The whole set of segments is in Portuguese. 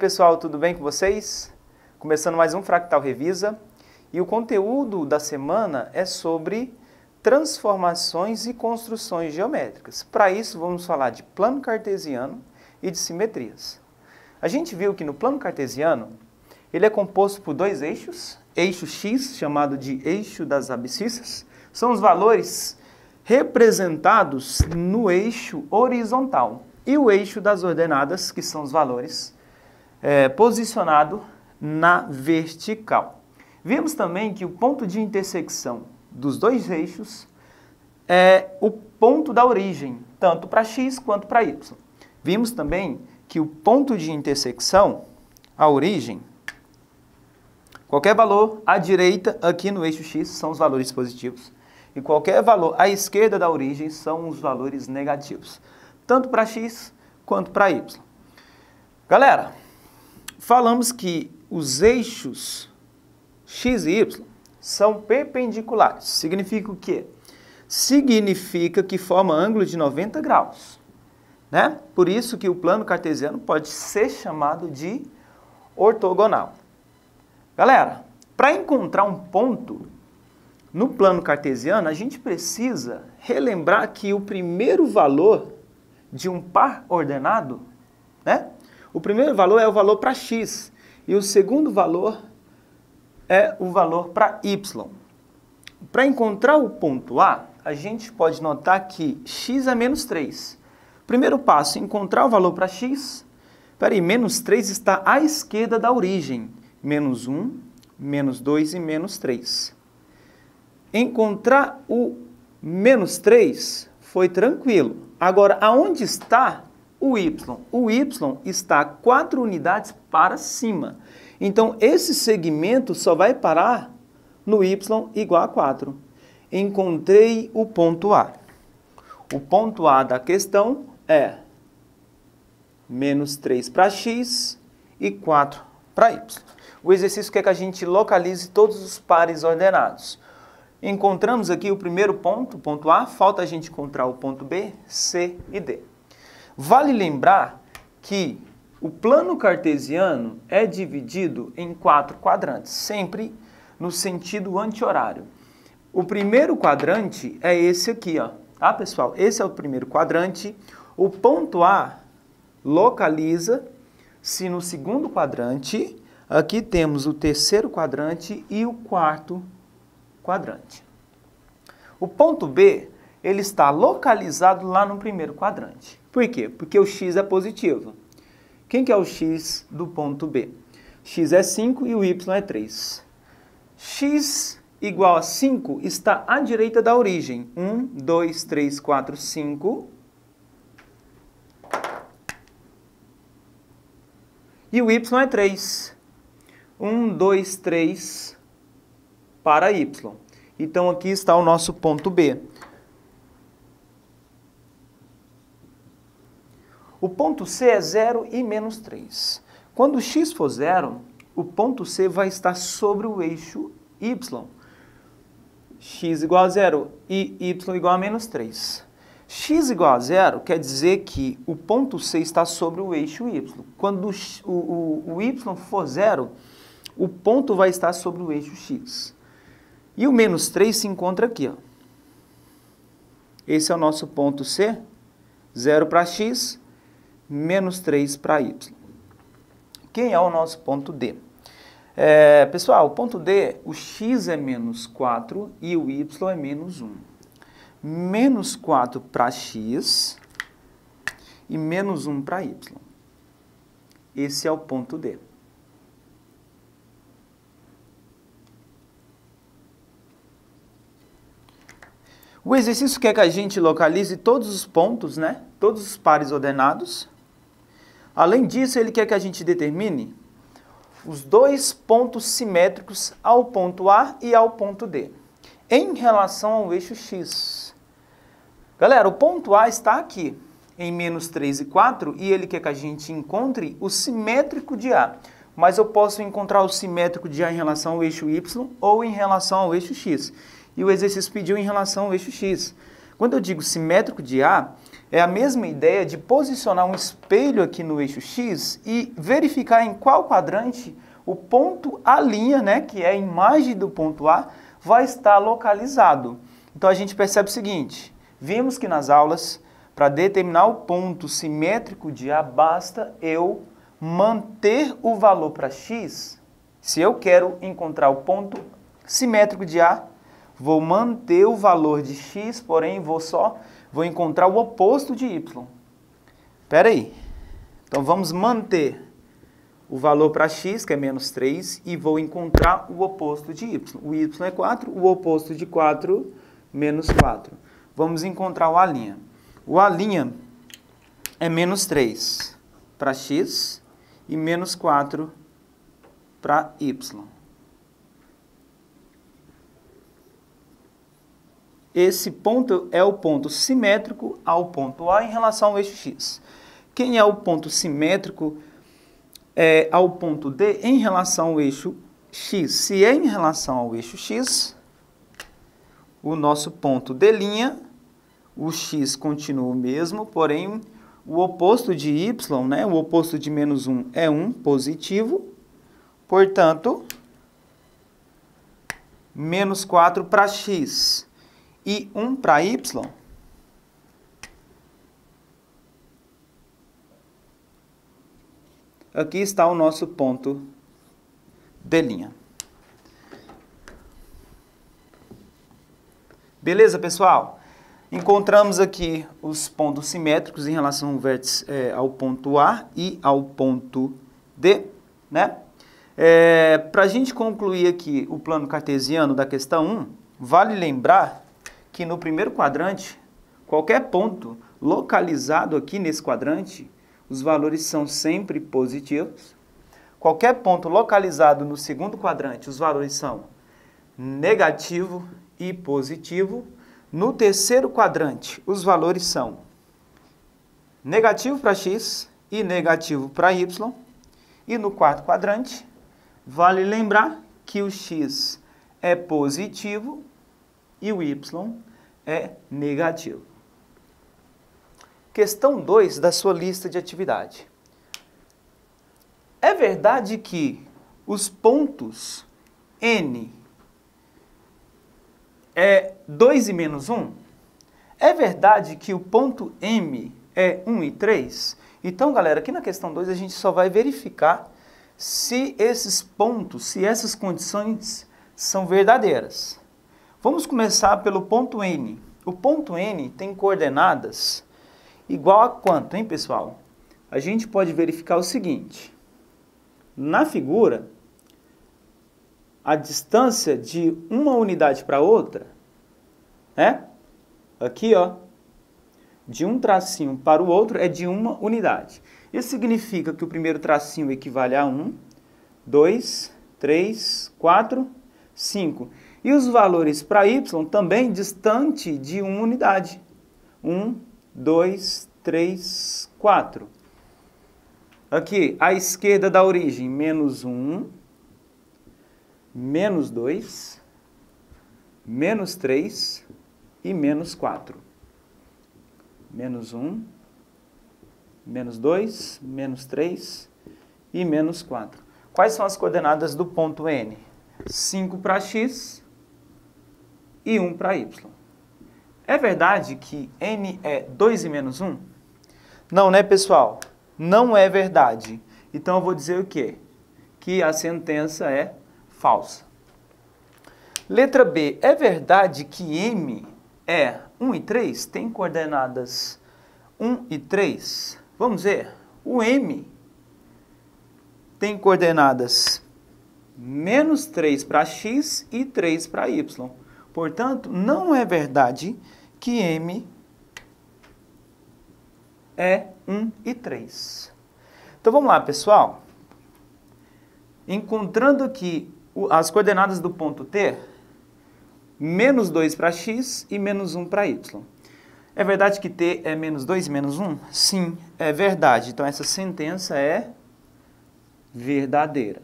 pessoal, tudo bem com vocês? Começando mais um Fractal Revisa, e o conteúdo da semana é sobre transformações e construções geométricas. Para isso, vamos falar de plano cartesiano e de simetrias. A gente viu que no plano cartesiano, ele é composto por dois eixos, eixo X, chamado de eixo das abscissas, são os valores representados no eixo horizontal, e o eixo das ordenadas, que são os valores posicionados na vertical. Vimos também que o ponto de intersecção dos dois eixos é o ponto da origem, tanto para x quanto para y. Vimos também que o ponto de intersecção, a origem, qualquer valor à direita aqui no eixo x são os valores positivos, e qualquer valor à esquerda da origem são os valores negativos, tanto para x quanto para y. Galera, falamos que os eixos x e y são perpendiculares. Significa o quê? Significa que forma ângulo de 90 graus. Né? Por isso que o plano cartesiano pode ser chamado de ortogonal. Galera, para encontrar um ponto no plano cartesiano, a gente precisa relembrar que o primeiro valor de um par ordenado, né? O primeiro valor é o valor para x e o segundo valor é o valor para y. Para encontrar o ponto A, a gente pode notar que x é menos 3. Primeiro passo, encontrar o valor para x. Espera aí, menos 3 está à esquerda da origem. Menos 1, menos 2 e menos 3. Encontrar o menos 3 foi tranquilo. Agora, aonde está o y? O y está 4 unidades para cima. Então, esse segmento só vai parar no y igual a 4. Encontrei o ponto A. O ponto A da questão é menos 3 para x e 4 para y. O exercício quer que a gente localize todos os pares ordenados. Encontramos aqui o primeiro ponto, o ponto A, falta a gente encontrar o ponto B, C e D. Vale lembrar que o plano cartesiano é dividido em 4 quadrantes, sempre no sentido anti-horário. O primeiro quadrante é esse aqui, ó. Tá, pessoal? Esse é o primeiro quadrante. O ponto A localiza-se no segundo quadrante. Aqui temos o terceiro quadrante e o quarto quadrante. O ponto B, ele está localizado lá no primeiro quadrante. Por quê? Porque o x é positivo. Quem que é o x do ponto B? X é 5 e o y é 3. X igual a 5 está à direita da origem. 1, 2, 3, 4, 5. E o y é 3. 1, 2, 3 para y. Então, aqui está o nosso ponto B. O ponto C é 0 e menos 3. Quando x for 0, o ponto C vai estar sobre o eixo y. X igual a 0 e y igual a menos 3. X igual a 0 quer dizer que o ponto C está sobre o eixo y. Quando o y for 0, o ponto vai estar sobre o eixo x. E o menos 3 se encontra aqui, ó. Esse é o nosso ponto C, 0 para x, menos 3 para y. Quem é o nosso ponto D? Pessoal, o ponto D, o x é menos 4 e o y é menos 1. Menos 4 para x e menos 1 para y. Esse é o ponto D. O exercício quer que a gente localize todos os pontos, né? Todos os pares ordenados. Além disso, ele quer que a gente determine os dois pontos simétricos ao ponto A e ao ponto D, em relação ao eixo x. Galera, o ponto A está aqui, em menos 3 e 4, e ele quer que a gente encontre o simétrico de A. Mas eu posso encontrar o simétrico de A em relação ao eixo y ou em relação ao eixo x. E o exercício pediu em relação ao eixo x. Quando eu digo simétrico de A, É a mesma ideia de posicionar um espelho aqui no eixo X e verificar em qual quadrante o ponto A', né, que é a imagem do ponto A, vai estar localizado. Então a gente percebe o seguinte, vimos que nas aulas, para determinar o ponto simétrico de A, basta eu manter o valor para X. Se eu quero encontrar o ponto simétrico de A, vou manter o valor de X, porém vou encontrar o oposto de Y. Espera aí. Então vamos manter o valor para X, que é menos 3, e vou encontrar o oposto de Y. O Y é 4, o oposto de 4, menos 4. Vamos encontrar o A'. O A' é menos 3 para X e menos 4 para Y. Esse ponto é o ponto simétrico ao ponto A em relação ao eixo X. Quem é o ponto simétrico ao ponto D em relação ao eixo X? Se é em relação ao eixo X, o nosso ponto D', o X continua o mesmo, porém o oposto de Y, né, o oposto de menos 1 é 1, positivo. Portanto, menos 4 para X e 1 para Y, aqui está o nosso ponto D'. Beleza, pessoal? Encontramos aqui os pontos simétricos em relação ao vértice, ao ponto A e ao ponto D, né? Para a gente concluir aqui o plano cartesiano da questão 1, vale lembrar que no primeiro quadrante, qualquer ponto localizado aqui nesse quadrante, os valores são sempre positivos. Qualquer ponto localizado no segundo quadrante, os valores são negativo e positivo. No terceiro quadrante, os valores são negativo para X e negativo para Y. E no quarto quadrante, vale lembrar que o X é positivo e o Y é negativo. Questão 2 da sua lista de atividade. É verdade que os pontos N é 2 e menos 1? É verdade que o ponto M é 1 e 3? Então, galera, aqui na questão 2 a gente só vai verificar se esses pontos, se essas condições são verdadeiras. Vamos começar pelo ponto N. O ponto N tem coordenadas igual a quanto, hein, pessoal? A gente pode verificar o seguinte. Na figura, a distância de uma unidade para outra, né? Aqui, ó, de um tracinho para o outro é de uma unidade. Isso significa que o primeiro tracinho equivale a 1, 2, 3, 4, 5. E os valores para y também distante de uma unidade. 1, 2, 3, 4. Aqui, à esquerda da origem, menos 1, menos 2, menos 3 e menos 4. Menos 1, menos 2, menos 3 e menos 4. Quais são as coordenadas do ponto N? 5 para x e 1 para y. É verdade que N é 2 e menos 1? Não, né, pessoal? Não é verdade. Então, eu vou dizer o quê? Que a sentença é falsa. Letra B. É verdade que M é 1 e 3? Tem coordenadas 1 e 3? Vamos ver. O M tem coordenadas menos 3 para x e 3 para y. Portanto, não é verdade que M é 1 e 3. Então, vamos lá, pessoal. Encontrando aqui as coordenadas do ponto T, menos 2 para x e menos 1 para y. É verdade que T é menos 2 e menos 1? Sim, é verdade. Então, essa sentença é verdadeira.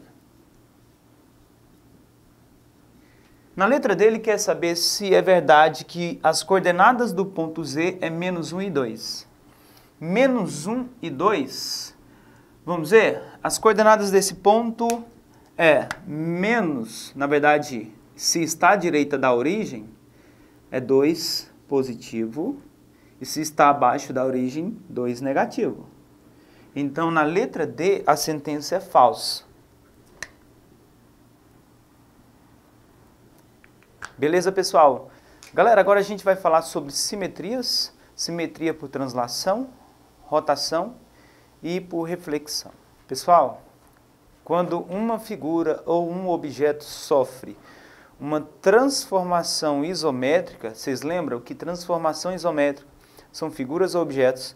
Na letra D, ele quer saber se é verdade que as coordenadas do ponto Z é menos 1 e 2. menos 1 e 2, vamos ver, as coordenadas desse ponto é menos, na verdade, se está à direita da origem, é 2 positivo, e se está abaixo da origem, 2 negativo. Então, na letra D, a sentença é falsa. Beleza, pessoal? Galera, agora a gente vai falar sobre simetrias, simetria por translação, rotação e por reflexão. Pessoal, quando uma figura ou um objeto sofre uma transformação isométrica, vocês lembram que transformação isométrica são figuras ou objetos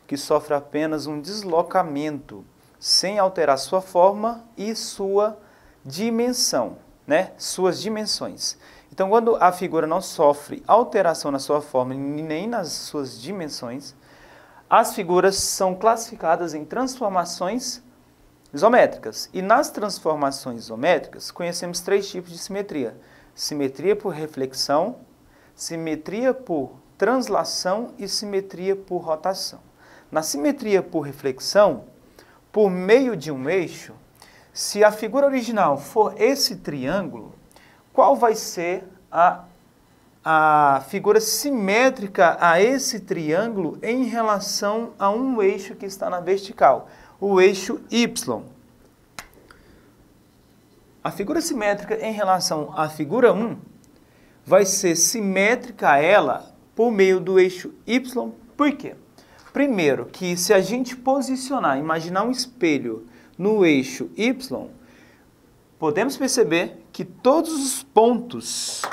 que sofrem apenas um deslocamento, sem alterar sua forma e sua dimensão, né? Suas dimensões. Então, quando a figura não sofre alteração na sua forma nem nas suas dimensões, as figuras são classificadas em transformações isométricas. E nas transformações isométricas, conhecemos 3 tipos de simetria. Simetria por reflexão, simetria por translação e simetria por rotação. Na simetria por reflexão, por meio de um eixo, se a figura original for esse triângulo, qual vai ser a figura simétrica a esse triângulo em relação a um eixo que está na vertical? O eixo Y. A figura simétrica em relação à figura 1 vai ser simétrica a ela por meio do eixo Y. Por quê? Primeiro, que se a gente posicionar, imaginar um espelho no eixo Y, podemos perceber que todos os pontos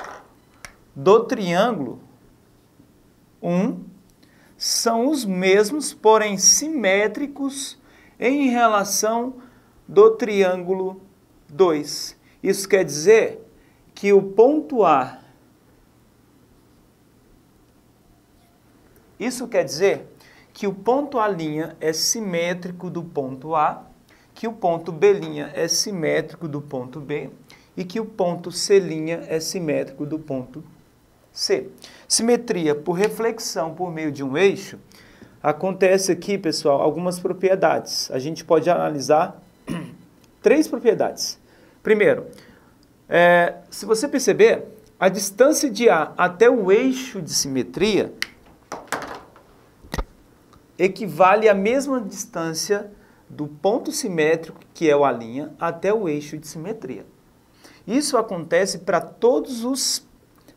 do triângulo 1 são os mesmos, porém simétricos em relação do triângulo 2. Isso quer dizer que o ponto A, que o ponto A' é simétrico do ponto A, que o ponto B' é simétrico do ponto B e que o ponto C' é simétrico do ponto C. Simetria por reflexão por meio de um eixo, acontece aqui, pessoal, algumas propriedades. A gente pode analisar 3 propriedades. Primeiro, se você perceber, a distância de A até o eixo de simetria equivale à mesma distância do ponto simétrico, que é o A', até o eixo de simetria. Isso acontece para todos os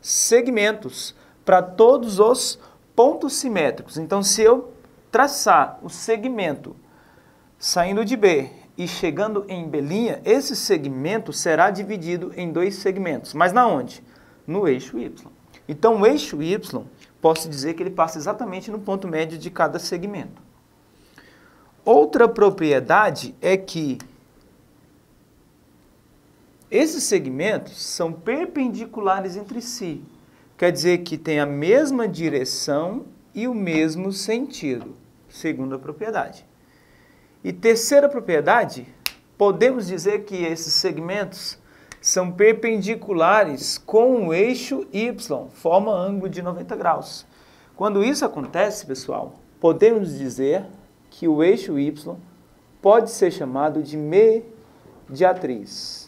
segmentos, para todos os pontos simétricos. Então, se eu traçar o segmento saindo de B e chegando em B', esse segmento será dividido em 2 segmentos. Mas na onde? No eixo Y. Então, o eixo Y, posso dizer que ele passa exatamente no ponto médio de cada segmento. Outra propriedade é que esses segmentos são perpendiculares entre si. Quer dizer que tem a mesma direção e o mesmo sentido, segunda propriedade. E terceira propriedade, podemos dizer que esses segmentos são perpendiculares com o eixo Y, forma ângulo de 90 graus. Quando isso acontece, pessoal, podemos dizer que o eixo Y pode ser chamado de mediatriz.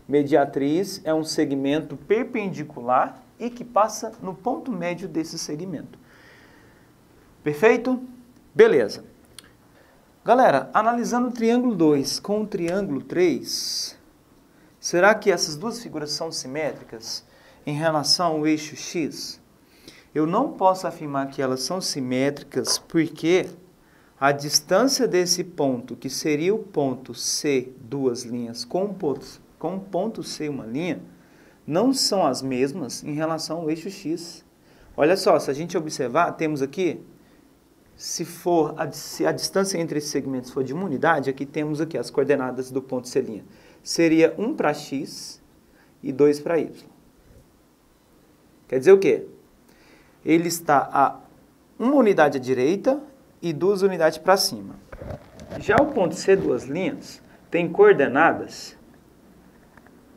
Mediatriz é um segmento perpendicular e que passa no ponto médio desse segmento. Perfeito? Beleza. Galera, analisando o triângulo 2 com o triângulo 3, será que essas duas figuras são simétricas em relação ao eixo X? Eu não posso afirmar que elas são simétricas porque a distância desse ponto, que seria o ponto C, 2 linhas, com o ponto C, uma linha, não são as mesmas em relação ao eixo X. Olha só, se a gente observar, temos aqui, se a distância entre esses segmentos for de uma unidade, aqui temos aqui as coordenadas do ponto C'. Seria 1 para X e 2 para Y. Quer dizer o quê? Ele está a 1 unidade à direita e 2 unidades para cima. Já o ponto C, 2 linhas, tem coordenadas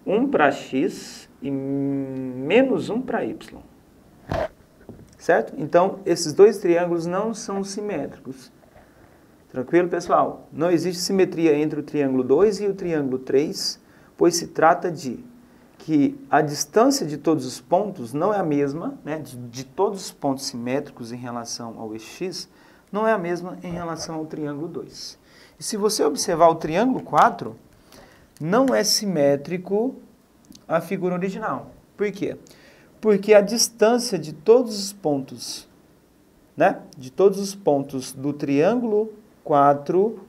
1 para X e menos 1 para Y. certo? Então, esses dois triângulos não são simétricos. Tranquilo, pessoal? Não existe simetria entre o triângulo 2 e o triângulo 3, pois se trata de que a distância de todos os pontos não é a mesma, né, de todos os pontos simétricos em relação ao eixo x, não é a mesma em relação ao triângulo 2. E se você observar o triângulo 4, não é simétrico a figura original. Por quê? Porque a distância de todos os pontos, né, de todos os pontos do triângulo 4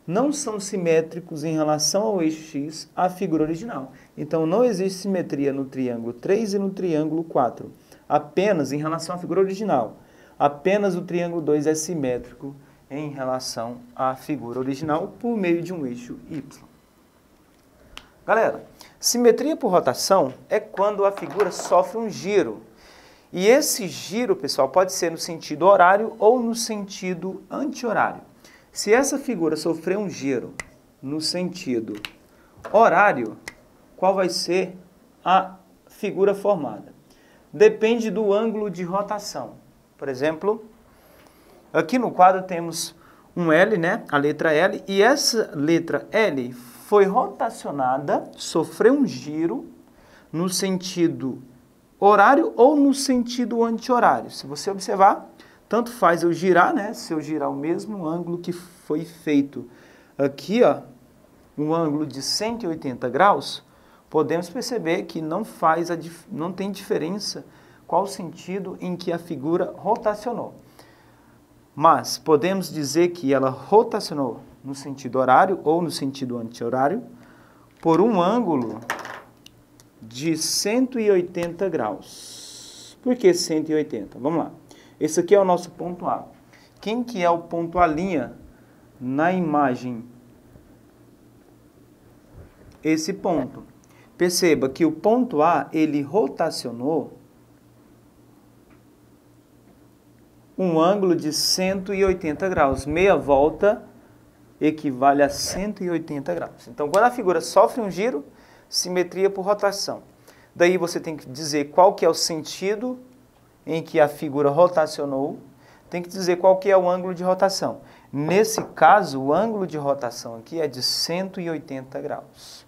não são simétricos em relação ao eixo x, a figura original. Então, não existe simetria no triângulo 3 e no triângulo 4. Apenas em relação à figura original. Apenas o triângulo 2 é simétrico em relação à figura original por meio de um eixo y. Galera, simetria por rotação é quando a figura sofre um giro. E esse giro, pessoal, pode ser no sentido horário ou no sentido anti-horário. Se essa figura sofrer um giro no sentido horário, qual vai ser a figura formada? Depende do ângulo de rotação. Por exemplo, aqui no quadro temos um L, né? A letra L, e essa letra L foi rotacionada, sofreu um giro no sentido horário ou no sentido anti-horário. Se você observar, tanto faz eu girar, né? Se eu girar o mesmo ângulo que foi feito aqui, ó, um ângulo de 180 graus, podemos perceber que não tem diferença qual o sentido em que a figura rotacionou. Mas podemos dizer que ela rotacionou no sentido horário ou no sentido anti-horário por um ângulo de 180 graus. Por que 180? Vamos lá. Esse aqui é o nosso ponto A. Quem que é o ponto A' na imagem? Esse ponto. Perceba que o ponto A, ele rotacionou um ângulo de 180 graus. Meia volta equivale a 180 graus. Então, quando a figura sofre um giro, simetria por rotação. Daí você tem que dizer qual que é o sentido em que a figura rotacionou, tem que dizer qual que é o ângulo de rotação. Nesse caso, o ângulo de rotação aqui é de 180 graus.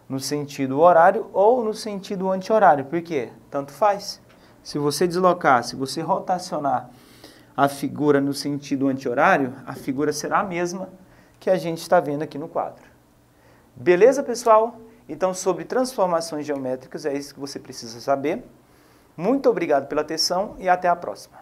No sentido horário ou no sentido anti-horário. Por quê? Tanto faz. Se você deslocar, se você rotacionar a figura no sentido anti-horário, a figura será a mesma que a gente está vendo aqui no quadro. Beleza, pessoal? Então, sobre transformações geométricas, é isso que você precisa saber. Muito obrigado pela atenção e até a próxima.